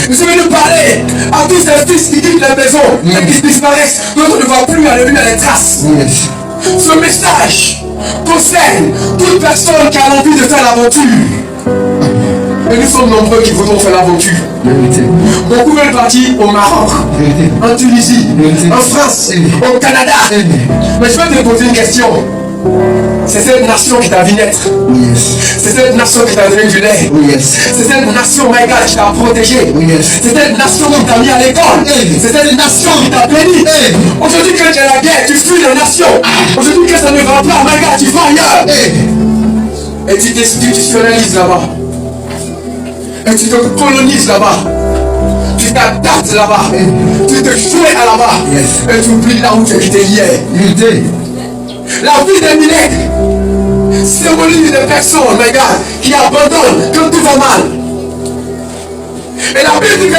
Je suis venu parler à tous ces fils qui quittent la maison et qui disparaissent. D'autres ne voient plus à la lumière les traces. Ce message concerne toute personne qui a envie de faire l'aventure. Et nous sommes nombreux qui voudront faire l'aventure. Beaucoup veulent partir au Maroc, en Tunisie, en France, au Canada. Mais je vais te poser une question. C'est cette nation qui t'a vu naître. C'est cette nation qui t'a donné du lait. C'est cette nation, my God, qui t'a protégé. C'est cette nation qui t'a mis à l'école. C'est cette nation qui t'a béni. Aujourd'hui que tu es la guerre, tu fuis la nation. Aujourd'hui que ça ne va pas, my God, tu vas ailleurs. Et tu t'institutionnalises là-bas. Et tu te colonises là-bas. Tu t'adaptes là-bas. Tu te joues à là-bas. Et tu oublies là où tu étais hier. La vie des millénaires symbolise des personnes, my God, qui abandonnent quand tout va mal. Et la Bible dit que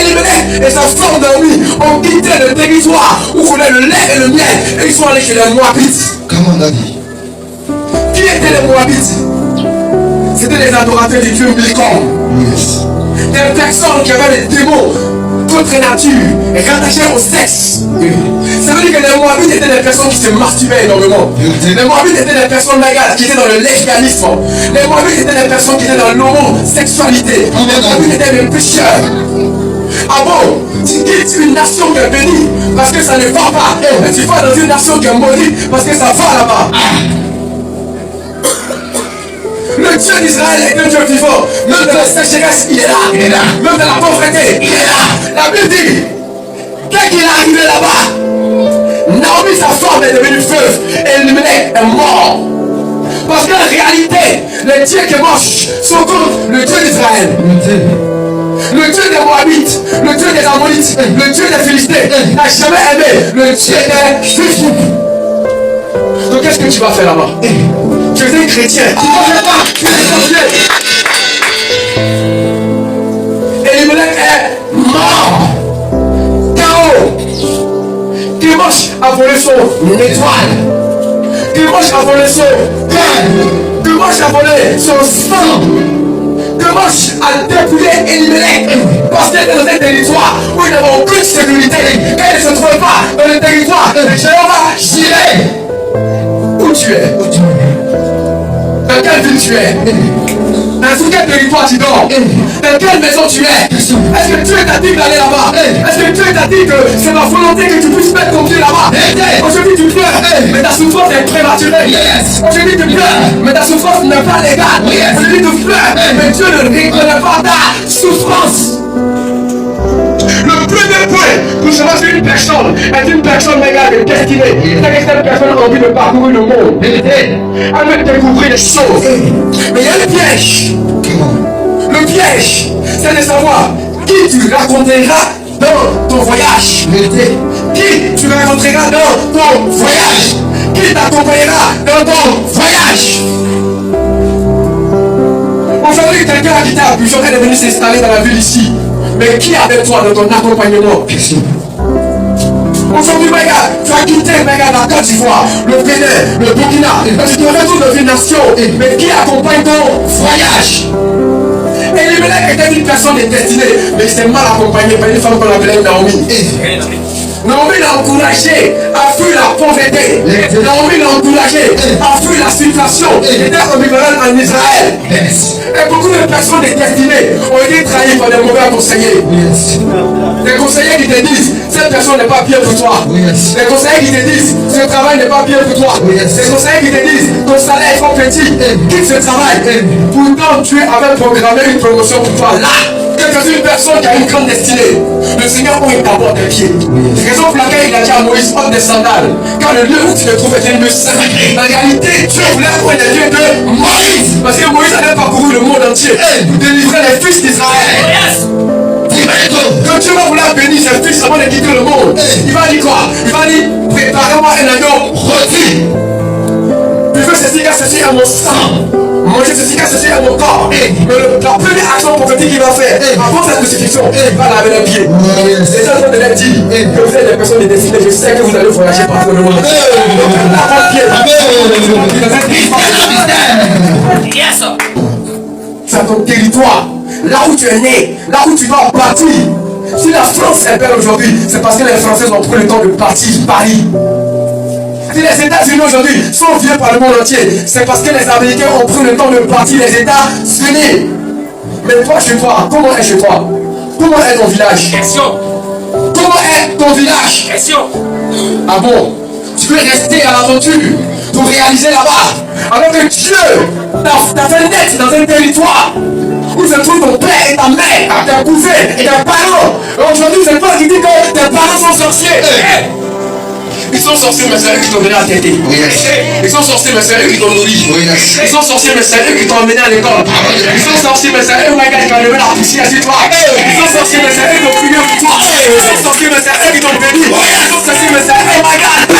Elimelech et sa femme Naomi ont quitté le territoire où coulait le lait et le miel. Et ils sont allés chez les Moabites. Comment on a dit? Qui étaient les Moabites? C'était les adorateurs du dieu Milcom. Des personnes qui avaient des démons contre nature et rattachées au sexe. Ça veut dire que les Moabites étaient des personnes qui se masturbaient énormément. Les Moabites étaient des personnes légales qui étaient dans le lesbianisme. Les Moabites étaient des personnes qui étaient dans l'homosexualité. Les Moabites étaient des pécheurs. Ah bon? Tu quittes une nation qui est bénie parce que ça ne va pas. Et tu vas dans une nation qui est maudite parce que ça va là-bas. Le Dieu d'Israël est un Dieu vivant. Même de la sécheresse, il est là. Même de la pauvreté, il est là. La Bible dit, dès qu'il est arrivé là-bas, Naomi, sa femme, est devenue veuve et Elimelech est mort. Parce qu'en réalité, les dieux qui marchent sont contre le Dieu d'Israël. Le Dieu des Moabites, le Dieu des Ammonites, le Dieu des Philistins n'a jamais aimé le Dieu des Juifs. Donc qu'est-ce que tu vas faire là-bas? Tu es un chrétien. Tu ne vas pas. Tu es étranger. Elimelech est mort. K.O. Dimanche a volé son étoile. Dimanche a volé son cœur. Dimanche a volé son sang. Dimanche a dépouillé Elimelech parce qu'il était dans un territoire où il n'avait aucune sécurité. Quand il ne se trouvait pas dans le territoire, le géant va girer. Où tu es? Dans quelle ville tu es? Dans quel territoire tu dors? Dans quelle maison tu es? Est-ce que Dieu t'a dit d'aller là-bas? Est-ce que Dieu t'a dit que c'est ma volonté que tu puisses mettre ton pied là-bas? Aujourd'hui tu pleures, mais ta souffrance est prématurée. Aujourd'hui tu pleures, mais ta souffrance n'est pas légale. Aujourd'hui tu pleures, mais Dieu ne reconnaît pas ta souffrance. Le premier point pour savoir si une personne est une personne légale et destinée, c'est que cette personne a envie de parcourir le monde. Elle veut découvrir des choses. Mais il y a le piège. Le piège, c'est de savoir qui tu rencontreras dans ton voyage. Qui tu rencontreras dans ton voyage. Qui t'accompagnera dans ton voyage. Aujourd'hui, quelqu'un a quitté Abidjan, elle est venue s'installer dans la ville ici. Mais qui est avec toi dans ton accompagnement? Aujourd'hui, regarde, tu as quitté la Côte d'Ivoire, le Bénin, le Burkina, tu te retournes dans une nation. Mais qui accompagne ton voyage? Elimelech était une personne destinée, mais il s'est mal accompagné par une femme qu'on appelait Naomi. Naomi l'a encouragé à fuir la pauvreté. Naomi l'a encouragé à fuir la situation. Il était ambivalent en Israël. Et beaucoup de personnes destinées ont été trahies par des mauvais conseillers. Des conseillers qui te disent cette personne n'est pas bien pour toi. Des conseillers qui te disent ce travail n'est pas bien pour toi. Des conseillers qui te disent ton salaire est trop petit. Quitte ce travail. Pourtant tu avais programmé une promotion pour toi. Là, que une personne qui a une grande destinée, le Seigneur pointe d'abord tes pieds. Raison pour laquelle il a dit à Moïse, porte des sandales. Car le lieu où tu te trouves est un lieu saint. En réalité, Dieu voulait prendre les lieux de Moïse. Parce que Moïse avait parcouru le monde entier pour délivrer les fils d'Israël. Quand Dieu va vouloir bénir ses fils avant de quitter le monde, il va dire quoi? Il va dire, préparez-moi un agneau rôti. Buvez ceci car ceci est mon sang. Manger ceci car ceci est mon corps. Mais la première action prophétique qu'il va faire, avant cette crucifixion, il va laver les pieds. C'est ça que je l'ai dit, que vous êtes des personnes destinées, je sais que vous allez voyager partout le monde. Donc lavez les pieds. C'est ton territoire. là où tu es né, là où tu dois partir. Si la France est belle aujourd'hui, c'est parce que les Français ont pris le temps de partir Paris. Si les États-Unis aujourd'hui sont vieux par le monde entier, c'est parce que les Américains ont pris le temps de partir les États-Unis. Mais toi, chez toi, comment est chez toi? Comment est ton village? Question. Comment est ton village? Question. Ah bon? Tu peux rester à l'aventure pour réaliser là-bas. Alors que Dieu t'a fait naître dans un territoire où se trouvent ton père et ta mère, tes cousins et tes parents. Aujourd'hui, c'est toi qui dis que tes parents sont sorciers. Ils sont sorciers, mais c'est eux qui t'ont donné à têter. Ils sont sorciers, mais c'est eux qui t'ont nourri. Ils sont sorciers, mais c'est eux qui t'ont emmené à l'école. Ils sont sorciers, mais c'est eux qui t'ont levé la poussière sur toi. Ils sont sorciers, mais c'est eux qui ont prié pour toi. Ils sont sorciers, mais c'est eux qui t'ont béni. Ils sont sorciers, mais c'est eux, oh my God.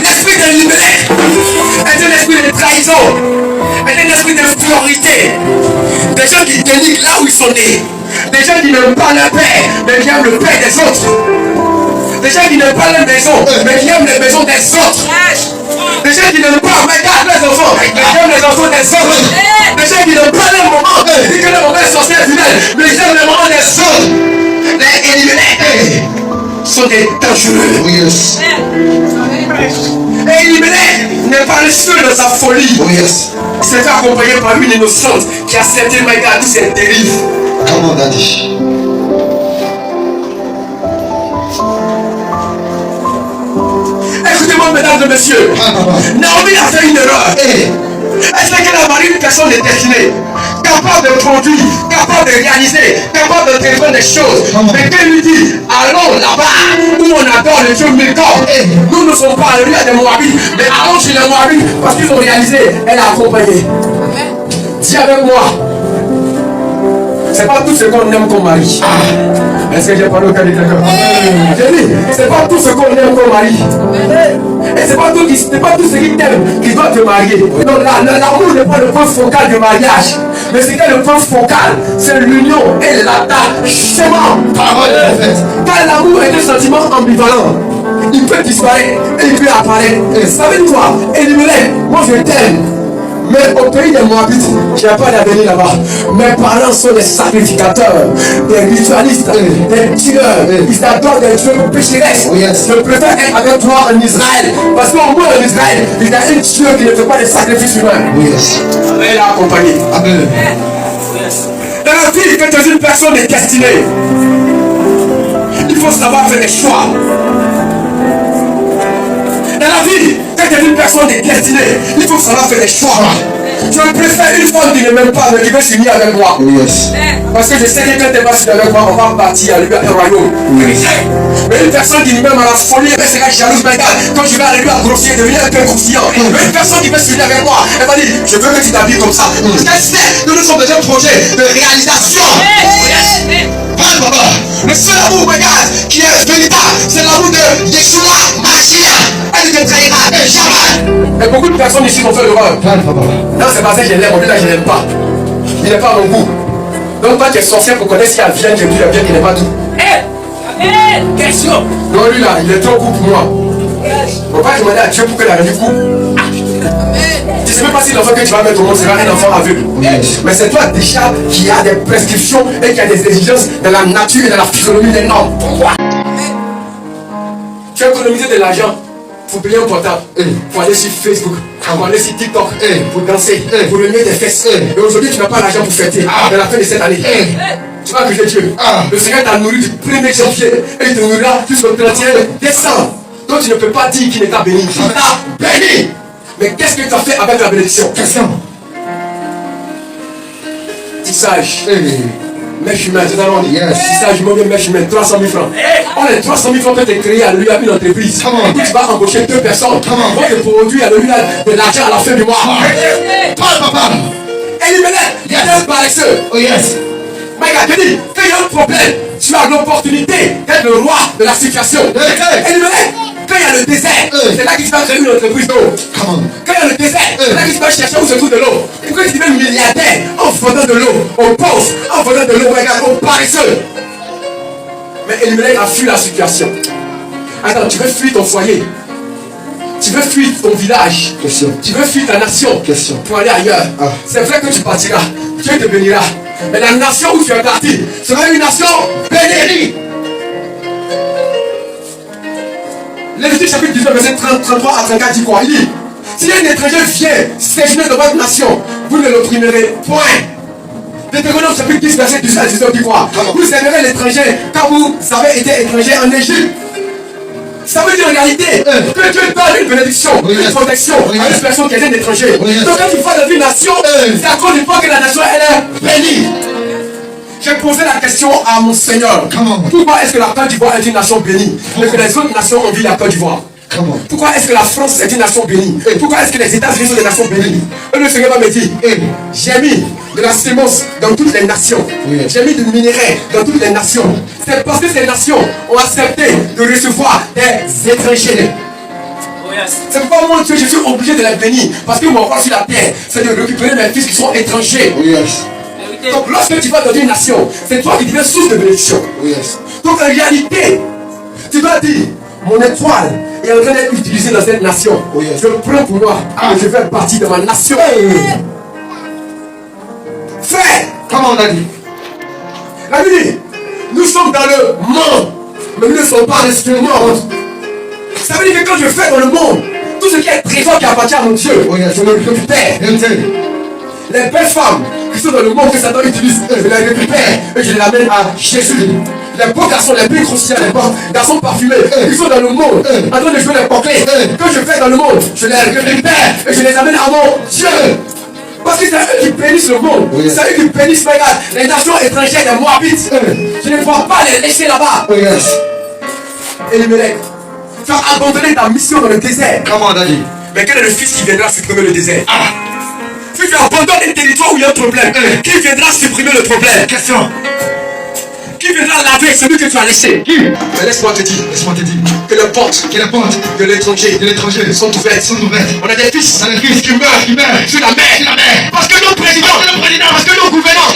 L'esprit de libérer est un esprit de trahison, est un esprit de priorité. Des gens qui dénigrent là où ils sont nés. Des gens qui n'aiment pas leur père, mais qui aiment le père des autres. Des gens qui n'aiment pas leur maison, mais qui aiment les maisons des autres. Des gens qui n'aiment pas leurs enfants, mais qui aiment les enfants des autres. Des gens qui n'aiment pas leur maman, disent que leur maman est sorcière fidèle, mais ils aiment les mamans des autres. Les éliminés sont des dangereux. Et Elimelech n'est pas le seul dans sa folie. Il s'est fait accompagner par une innocente qui a accepté malgré toutes ses dérives. Come on, daddy. Écoutez-moi, mesdames et messieurs. Naomi a fait une erreur. Elle sait qu'elle a marié une personne déterminée, capable de produire, capable de réaliser, capable de développer des choses. Mais qu'elle lui dit, allons là-bas où on adore le Dieu Milcom. Nous ne sommes pas allés à des Moabites, mais allons chez les Moabites parce qu'ils ont réalisé. Elle a accompagné. Dis avec moi. C'est pas tout ce qu'on aime comme mari. Est-ce que j'ai parlé au cas de quelqu'un? J'ai dit, c'est pas tout ce qu'on aime comme mari. Et c'est pas tout ce qui t'aime qui doit te marier. Donc l'amour n'est pas le point focal du mariage. Mais ce qui est le point focal, c'est l'union et l'attachement. Car l'amour est un sentiment ambivalent. Il peut disparaître et il peut apparaître. Ça veut dire quoi? Elimelech, moi je t'aime. Mais au pays des Moabites, il n'y a pas d'avenir là-bas. Mes parents sont des sacrificateurs, des ritualistes, des tueurs. Ils adorent des dieux pécheresses. Je préfère être avec toi en Israël. Parce qu'au moins en Israël, il y a un Dieu qui ne fait pas de sacrifices humains. Elle a accompagné. Dans la vie, quand tu es une personne est destinée, il faut savoir faire des choix. Dans la vie, quand tu es une personne destinée, il faut savoir faire des choix. Je préfère une femme qui ne m'aime pas, mais qui veut s'unir avec moi. Parce que je sais que quand elle va s'unir avec moi, on va partir à lui un royaume. Mais une personne qui m'aime à la folie, elle sera jalouse, mais quand je vais arriver à grossir, devenir un peu croustillant. Mais une personne qui veut s'unir avec moi, elle va dire, je veux que tu t'habilles comme ça. Parce qu'elle sait que nous sommes dans un projet de réalisation. Le seul amour, regarde, qui est véritable, c'est l'amour de Yeshua Mashiach. Elle ne te trahira jamais. Et beaucoup de personnes ici vont faire l'erreur. Non, c'est parce que je l'aime, là je ne l'aime pas. Il n'est pas à mon goût. Donc toi tu es sorcière pour connaître s'il y a bien, j'ai vu la bien qui n'est pas tout. Question. Non, lui là, il est trop goût pour moi. On va demander à Dieu pour que la vie coupe. Tu ne sais même pas si l'enfant que tu vas mettre au monde sera un enfant aveugle. Mais c'est toi déjà qui a des prescriptions et qui a des exigences dans la nature et dans la physionomie des normes. Pourquoi? Tu as économisé de l'argent pour payer un portable, pour aller sur Facebook, pour aller sur TikTok, pour danser, pour lever des fesses. Et aujourd'hui tu n'as pas l'argent pour fêter à la fin de cette année. Tu vas accuser Dieu. Le Seigneur t'a nourri du 1er janvier et il te nourrira jusqu'au 31 décembre. Donc tu ne peux pas dire qu'il n'est pas béni. Il t'a béni. Mais qu'est-ce que tu as fait avec la bénédiction? Question. Tissage. Mèche humaine, c'est un tissage humain, mèche humaine, 300 000 francs. On les 300 000 francs que tu as créé à lui, à une entreprise. Et tu vas embaucher 2 personnes. Vont te produire à lui de l'argent à la fin du mois. Parle, papa. Elimelech, il y a un paresseux. Oh yes. Mais regarde, je dis, quand il y a un problème, tu as l'opportunité d'être le roi de la situation. Elimelech, quand il y a le désert, c'est là que tu vas créer une entreprise d'eau. Quand il y a le désert, c'est là que tu vas chercher où se trouve de l'eau. Pourquoi tu deviens milliardaire en vendant de l'eau, au pauvre, en vendant de l'eau, regarde, au paresseux. Mais Elimelech a fui la situation. Attends, tu veux fuir ton foyer. Tu veux fuir ton village. Question. Tu veux fuir ta nation. Question. Pour aller ailleurs. Ah. C'est vrai que tu partiras. Dieu te bénira. Mais la nation où tu es parti sera une nation bénie. Lévitique chapitre 19, verset 33 à 34 dit quoi? Il dit, si un étranger vient séjourner dans votre nation, vous ne l'opprimerez point. Deutéronome chapitre 10, verset 18 à 19 dit quoi? Vous aimerez l'étranger quand vous avez été étranger en Égypte. Ça veut dire en réalité que Dieu donne une bénédiction, une protection à une personne qui est un étranger. Donc quand tu vois dans une nation, c'est à cause du fait que la nation elle est bénie. J'ai posé la question à mon Seigneur. Pourquoi est-ce que la Côte d'Ivoire est une nation bénie et que les autres nations envient la Côte d'Ivoire? Pourquoi est-ce que la France est une nation bénie? Pourquoi est-ce que les États-Unis sont des nations bénies? Et le Seigneur va me dire, j'ai mis de la sémence dans toutes les nations. J'ai mis du minerai dans toutes les nations. C'est parce que ces nations ont accepté de recevoir des étrangers. C'est pourquoi moi, Dieu, je suis obligé de les bénir. Parce que mon rôle sur la terre, c'est de récupérer mes fils qui sont étrangers. Donc lorsque tu vas dans une nation, c'est toi qui deviens source de bénédiction. Donc en réalité, tu vas dire, mon étoile est en train d'être utilisée dans cette nation. Je le prends pour moi. Je fais partie de ma nation. Frère, comment on a dit? La Bible dit, nous sommes dans le monde, mais nous ne sommes pas restés au monde. Ça veut dire que quand je fais dans le monde, tout ce qui est trésor qui appartient à mon Dieu, je le récupère. Les belles femmes qui sont dans le monde que Satan utilise, je les récupère et je les amène à Jésus. Les beaux garçons, les plus grossiers, les beaux garçons parfumés, qui sont dans le monde, en train de jouer les porclés, que je fais dans le monde, je les récupère et je les amène à mon Dieu. Parce que c'est eux qui bénissent le monde. C'est eux qui bénissent les nations étrangères, les Moabites. Je ne vois pas les laisser là-bas. Et les Mélèques, tu as abandonné ta mission dans le désert. Comment on a dit? Mais quel est le fils qui viendra supprimer le désert? Si tu abandonnes un territoire où il y a un problème, qui viendra supprimer le problème? Question. Qui viendra laver celui que tu as laissé? Mais laisse-moi te dire que les portes de l'étranger sont ouvertes. On a des fils qui meurent sur la mer. Parce que nos présidents, parce que nos gouvernants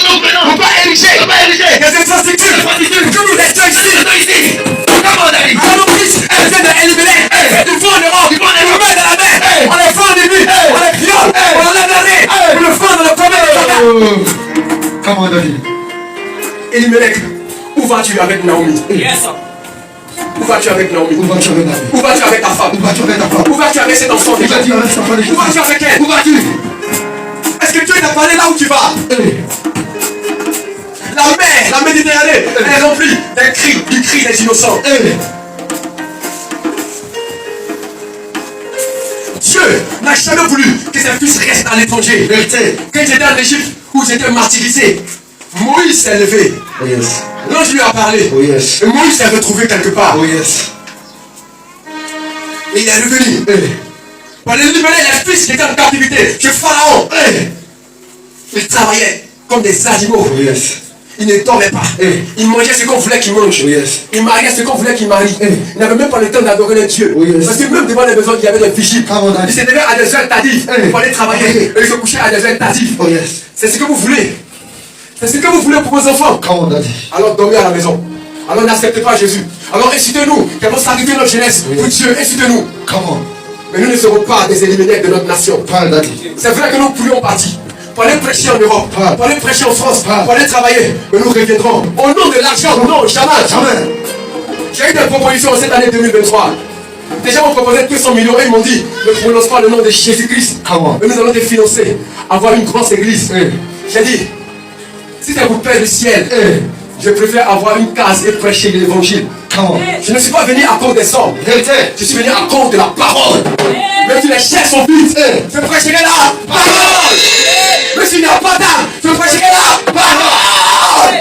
n'ont pas érigé des infrastructures que nous restons ici. Comment on a dit? Alors nos fils viennent d'éliminer. Ils vont en Europe, ils meurent dans la mer. On les vend en Libye, on les viole, on enlève la ré, on le vend dans le commerce. Comment on a dit? Elimelech, où vas-tu avec Naomi? Où vas-tu avec Naomi? Où vas-tu avec Naomi? Où vas-tu avec ta femme? Où vas-tu avec ta femme? Où vas-tu avec cet enfant? Où vas-tu avec cet enfant? Où vas-tu avec elle? Où vas-tu? Est-ce que Dieu t'a parlé là où tu vas? La mer, la Méditerranée, elle est remplie du cri des innocents. Dieu n'a jamais voulu que ses fils restent à l'étranger. Quand j'étais en Égypte, où j'étais martyrisé, Moïse s'est levé. L'ange lui a parlé. Et Moïse s'est retrouvé quelque part. Et il est revenu. Pour les libérer les fils qui étaient en captivité, chez Pharaon. Ils travaillaient comme des animaux. Ils ne dormaient pas. Ils mangeaient ce qu'on voulait qu'ils mangent. Ils mariaient ce qu'on voulait qu'ils marient. Ils n'avaient même pas le temps d'adorer les dieux. Parce que même devant les besoins, il y avait des vigiles. Ils se levaient à des heures tardives pour aller travailler. Et ils se couchaient à des heures tardives. C'est ce que vous voulez. C'est ce que vous voulez pour vos enfants. Alors dormez à la maison. Alors n'acceptez pas Jésus. Alors incitez-nous. Qui avons sacrifié notre jeunesse pour Dieu. Incitez-nous. Mais nous ne serons pas des éliminés de notre nation. C'est vrai que nous pourrions partir pour aller prêcher en Europe, pour aller prêcher en France, pour aller travailler. Mais nous reviendrons. Au nom de l'argent, non, jamais. J'ai eu des propositions cette année 2023. Déjà, on proposait 200 millions et ils m'ont dit, ne prononce pas le nom de Jésus-Christ. Mais nous allons te financer, avoir une grosse église. J'ai dit, si c'est pour Père du ciel, je préfère avoir une case et prêcher l'évangile. Je ne suis pas venu à cause des hommes. Je suis venu à cause de la parole. Même si les chairs sont vides, je prêcherai la parole. Même s'il n'y a pas d'âme, je prêcherai la parole.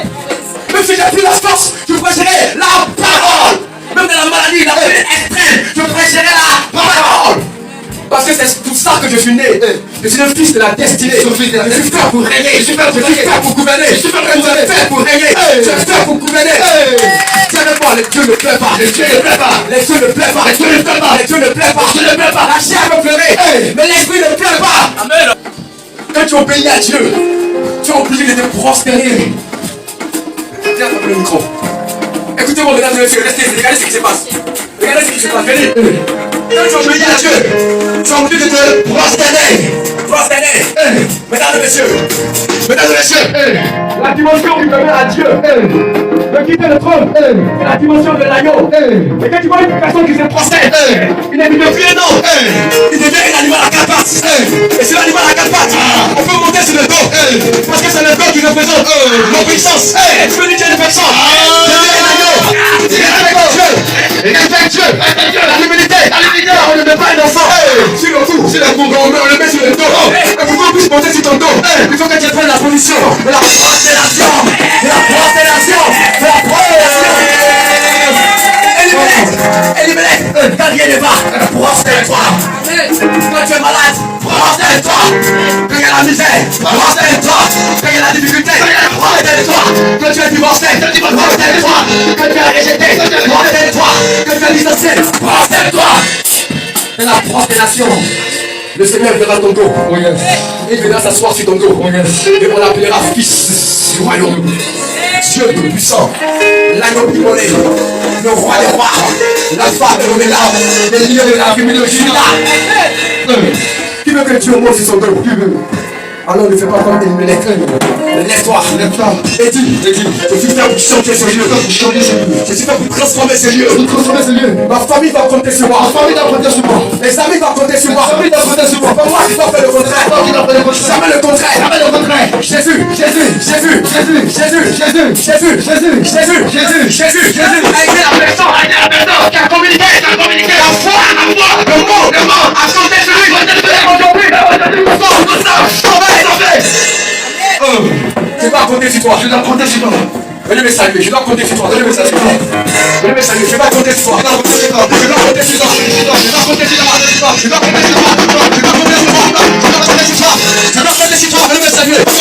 Même si j'ai plus la force, je prêcherai la parole. Même dans la maladie, la peine extrême, je prêcherai la parole. Parce que c'est pour ça que je suis né. Je suis le fils de la destinée. Je suis fait pour régner. Je suis fait pour gouverner. Je suis fait pour régner. Je suis fait pour gouverner. Dieu ne plaît pas. Les dieux ne plaît pas. Les dieux ne plaît pas. Les dieux ne plaît pas. Les dieux ne plaît pas. Les dieux ne plaît pas. Je ne plaît pas. La chair peut pleurer. Mais l'esprit ne plaît pas. Amen. Quand tu obéis à Dieu, tu es obligé de te prospérer. Tiens, le micro. Écoutez-moi, mesdames et messieurs. Restez, regardez ce qui se passe. Regardez ce qui se passe. Venez. Quand tu obéis à Dieu, tu as envie de te prosterner. Prosterner. Mesdames et messieurs. Mesdames et messieurs. La dimension qui permet à Dieu de quitter le trône. C'est la dimension de l'agneau. Et quand tu vois une personne qui se prosterne, il ne devient plus un homme. Il devient un animal à quatre pattes. Et c'est l'animal à quatre pattes. On peut monter sur le dos. Parce que c'est le dos qui représente l'obéissance. Tu peux dire Dieu est puissant. Devient un agneau. Il respecte Dieu. La l'humilité. On ne met pas un enfant sur le cou. On le met sur le dos. Et pour qu'on puisse monter sur ton dos, il faut que tu prennes la position de la prosternation. De la prosternation. De la prosternation. Éliminer. Quand rien ne va, prosterne-toi. Quand tu es malade, prosterne-toi. Quand il y a la misère, prosterne-toi. Quand il y a la difficulté, prosterne-toi. Quand tu es divorcé, prosterne-toi. Quand tu es rejeté, prosterne-toi. Quand tu es licencié, prosterne-toi. C'est la prosternation. Le Seigneur verra ton dos. Il viendra s'asseoir sur ton dos. Et on l'appellera fils du royaume. Dieu tout-puissant. L'agneau immolé. Le roi des rois. L'alpha et l'oméga. Le lieu de la tribu de Juda. Qui veut que Dieu monte sur son dos? Qui veut? Alors ne fais pas comme une mêlée. Lève-toi. Et dis, je suis fait pour changer ce lieu. Je suis fait pour transformer ce lieu. Ma famille va compter sur moi. Les amis vont compter sur moi. C'est pas moi qui dois faire le contraire. Jamais le contraire. Jésus. A été la personne qui a communiqué la foi. Le mot a compté sur lui. Je dois compter sur toi. Venez me saluer. Je dois compter sur toi. Je dois compter sur toi. Venez me saluer. Je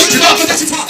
dois compter sur toi.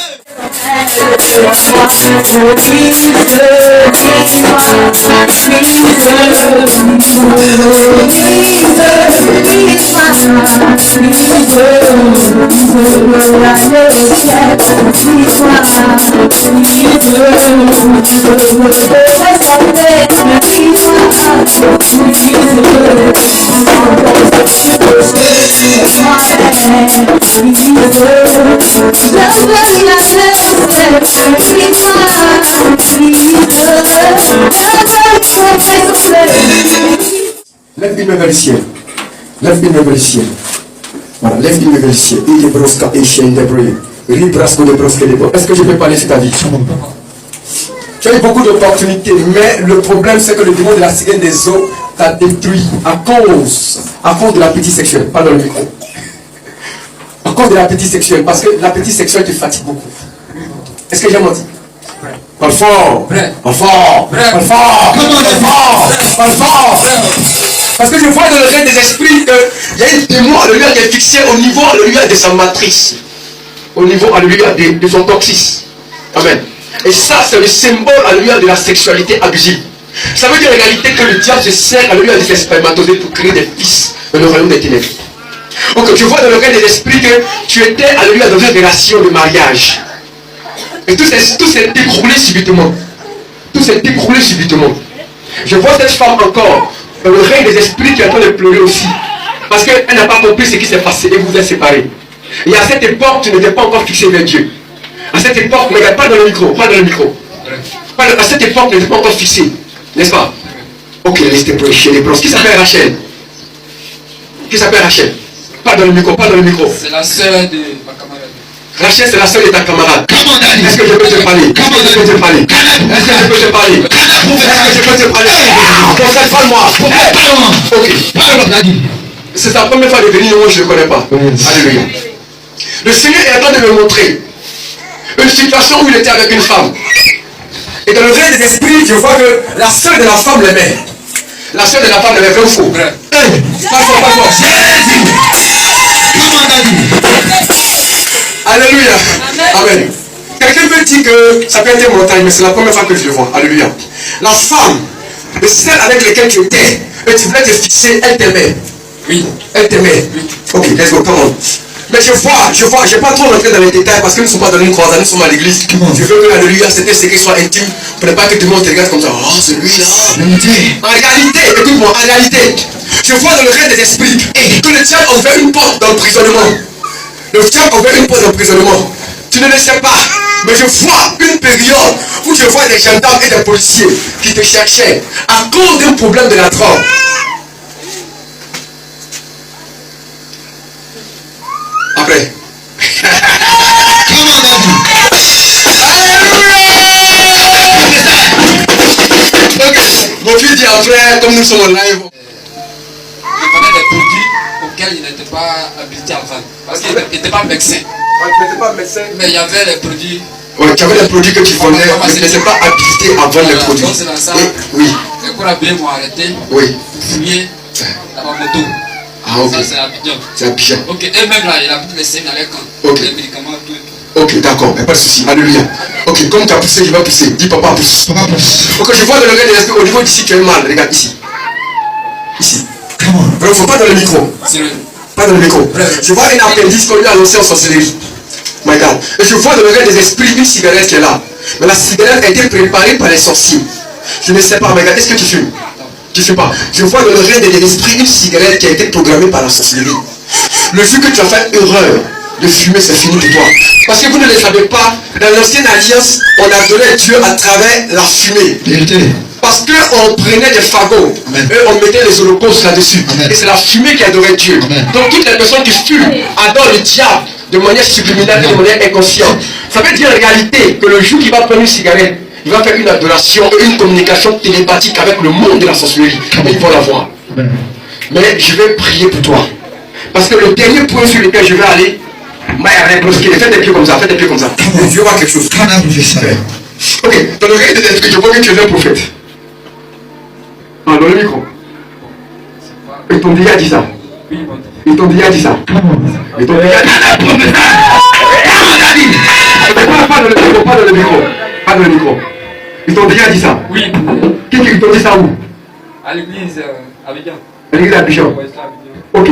Lève une main vers le ciel. Lève une main vers le ciel. Voilà, lève une main vers le ciel. Il est brosca et chien de bruit. Ribrasco de brosque de bois. Est-ce que je peux parler sur ta vie? Tu as eu beaucoup d'opportunités, mais le problème c'est que le démon de la cigale des eaux t'a détruit à cause de l'appétit sexuel. Pas dans le micro. À cause de l'appétit sexuel. Parce que l'appétit sexuel te fatigue beaucoup. Est-ce que j'ai menti? Parle fort. Parle fort. Parle fort. Parle fort. Parce que je vois dans le règne des esprits qu'il y a un démon, alléluia, qui est fixé au niveau, alléluia, de sa matrice. Au niveau, alléluia, de son coccyx. Amen. Et ça, c'est le symbole, alléluia, de la sexualité abusive. Ça veut dire en réalité que le diable se sert, alléluia, de ses spermatozoïdes pour créer des fils dans le royaume des ténèbres. Donc je vois dans le règne des esprits que tu étais, alléluia, dans une relation de mariage. Et tout s'est déroulé subitement. Tout s'est déroulé subitement. Je vois cette femme encore dans le règne des esprits qui est en train de pleurer aussi. Parce qu'elle n'a pas compris ce qui s'est passé et vous êtes séparés. Et à cette époque, tu n'étais pas encore fixé vers Dieu. À cette époque, mais pas dans le micro, à cette époque, tu n'étais pas encore fixé. N'est-ce pas? Ok, laissez prêcher les bronzes. Qui s'appelle Rachel? Pas dans le micro. C'est la sœur de ma camarade. Rachel, c'est la sœur de ta camarade. Est-ce que je peux te parler? Parle-moi. Ok. C'est sa première fois de venir, moi je ne le connais pas. Alléluia. Le Seigneur est en train de me montrer une situation où il était avec une femme. Et dans le règne des esprits, je vois que la sœur de la femme l'aimait. La sœur de la femme l'aimait, vrai ou faux? Pas fort. Alléluia. Amen. Quelqu'un peut dire que ça peut être une montagne, mais c'est la première fois que je le vois. Alléluia. La femme, celle avec laquelle tu étais, et tu voulais te fixer, elle t'aimait. Oui. Elle t'aimait. Ok, let's go, come on. Mais je vois, je n'ai pas trop rentré dans les détails parce que nous ne sommes pas dans une croisade, nous sommes à l'église. Je veux que l'alléluia, c'était ce qui soit intime, pour ne pas que tout le monde te regarde comme ça. Oh, celui-là. En réalité, écoute-moi, en réalité, je vois dans le règne des esprits que le diable a ouvert une porte d'emprisonnement. Le diable a ouvert une porte d'emprisonnement. Tu ne le sais pas, mais je vois une période où je vois des gendarmes et des policiers qui te cherchaient à cause d'un problème de la drogue. Après. Mon fils dit après, comme nous sommes en live. Il connaît des produits auxquels il n'était pas habilité avant. Parce qu'il n'était pas médecin. Tu n'étais pas médecin. Mais il y avait les produits. Oui, tu avais les produits que tu vendais, mais tu n'étais pas habilité à vendre les produits. Donc c'est dans ça. Oui. Les courabillés m'ont arrêté. Oui. Fouillé dans ma moto. Ah, ok. Ça c'est Abidjan. C'est Abidjan. Ok, et même là, il a pu laisser dans les camps. Ok. Les médicaments, tout. Ok, d'accord, mais pas de souci. Alléluia. Ok, comme tu as poussé, je vais pousser. Dis papa, pousse. Papa, pousse. Ok, je vois dans le regard des esprits, au niveau d'ici, tu as mal. Regarde ici. Ici. Il ne faut pas dans le micro. Sérieux. Pas dans le micro. Je vois un appendice qu'on lui a lancé en sorcellerie. My God. Et je vois dans le regard des esprits une cigarette qui est là. Mais la cigarette a été préparée par les sorciers. Je ne sais pas, my God. Est-ce que tu fumes? Tu ne fumes pas. Je vois dans le regard des esprits une cigarette qui a été programmée par la sorcellerie. Le jour que tu as fait erreur de fumer, c'est fini pour toi. Parce que vous ne le savez pas, dans l'ancienne alliance, on adorait Dieu à travers la fumée. Parce qu'on prenait des fagots et on mettait les holocaustes là-dessus. Et c'est la fumée qui adorait Dieu. Donc toutes les personnes qui fument adorent le diable de manière subliminale et de manière inconsciente. Ça veut dire en réalité que le jour qu'il va prendre une cigarette, il va faire une adoration et une communication télépathique avec le monde de la sorcellerie. Et ils vont la voir. Mais je vais prier pour toi. Parce que le dernier point sur lequel je vais aller, fais des pieds comme ça, fais des pieds comme ça. Je vais voir quelque chose. Ok, dans le règne des esprits, je vois que tu es un prophète. Ah, dans le micro. Ils t'ont déjà dit ça. Ils t'ont déjà dit ça. Ils t'ont déjà dit ça. Pas dans le micro, pas dans le micro. Pas dans le micro. Ils t'ont déjà dit ça. Oui. Qu'est-ce qu'ils t'ont dit ça où? À l'église Abidjan. À l'église d'Abidjan. Ok.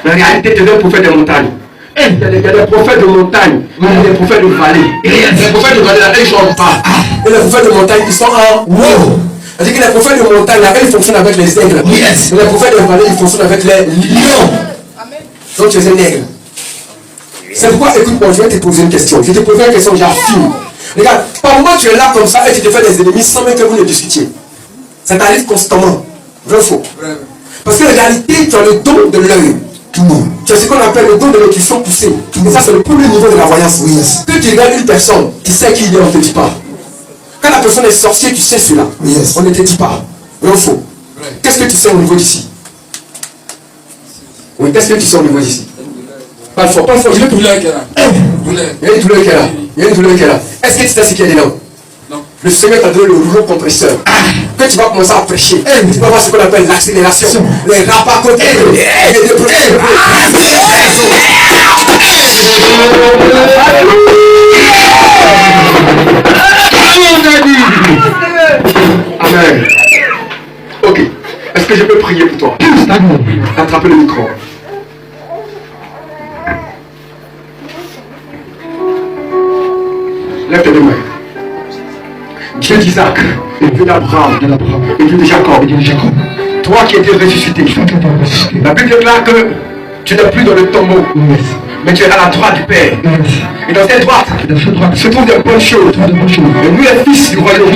La réalité, tu es un prophète de montagne. Il y a des prophètes de montagne, il y a des prophètes de vallée. Les prophètes de vallée, là, ils sont en bas. Et les prophètes de montagne, ils sont en haut. C'est-à-dire que les prophètes de montagne, là, ils fonctionnent avec les aigles. Et les prophètes de vallée, ils fonctionnent avec les lions. Donc tu es un aigle. C'est pourquoi, écoute-moi, je vais te poser une question. Je te pose une question, j'affirme. Regarde, par moment tu es là comme ça et tu te fais des ennemis sans même que vous ne discutiez. Ça t'arrive constamment. Vrai ou faux? Parce que en réalité, tu as le don de l'œil. Tu as ce qu'on appelle le don de l'intuition poussée. Et ça, c'est le premier niveau de la voyance. Que tu regardes une personne, tu sais qui il est, on ne te dit pas. Quand la personne est sorcière, tu sais cela. On ne te dit pas. Vrai ou faux? Qu'est-ce que tu sais au niveau d'ici? Oui, qu'est-ce que tu sais au niveau d'ici? Pas fort, pas fort. Je veux tout l'heure qui est là. Il y a une douleur qui est là. Il y a une douleur qui est là. Est-ce que tu sais ce qu'il y a dedans? Non. Le Seigneur t'a donné le rouleau compresseur. Quand tu vas commencer à prêcher, tu vas voir ce qu'on appelle l'accélération. Les rapacotés. Amen. Ok. Est-ce que je peux prier pour toi? Attrapez le micro. Lève tes deux mains. Dieu d'Isaac, Dieu d'Abraham, et Dieu de Jacob. Toi qui étais ressuscité. La Bible déclare que tu n'es plus dans le tombeau, mais tu es à la droite du Père. Et dans cette droite se trouvent de bonnes choses. Et nous, les fils du royaume,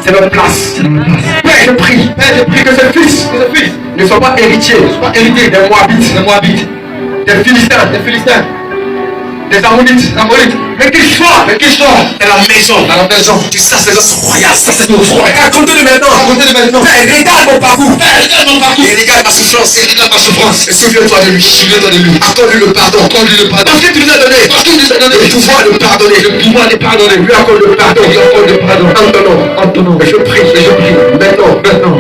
c'est notre place. Père, je prie que ce fils ne soit pas héritier des Moabites, des Philistins, des Ammonites, mais qu'il soit dans la maison, que ça c'est notre royal, ça c'est notre royal. Raconte-le maintenant, Père, regarde mon parcours, et regarde ma souffrance, et souviens-toi de lui, accorde-lui le pardon, parce que tu nous as donné, le pouvoir de pardonner, lui accorde le pardon, en ton nom, et je prie, maintenant,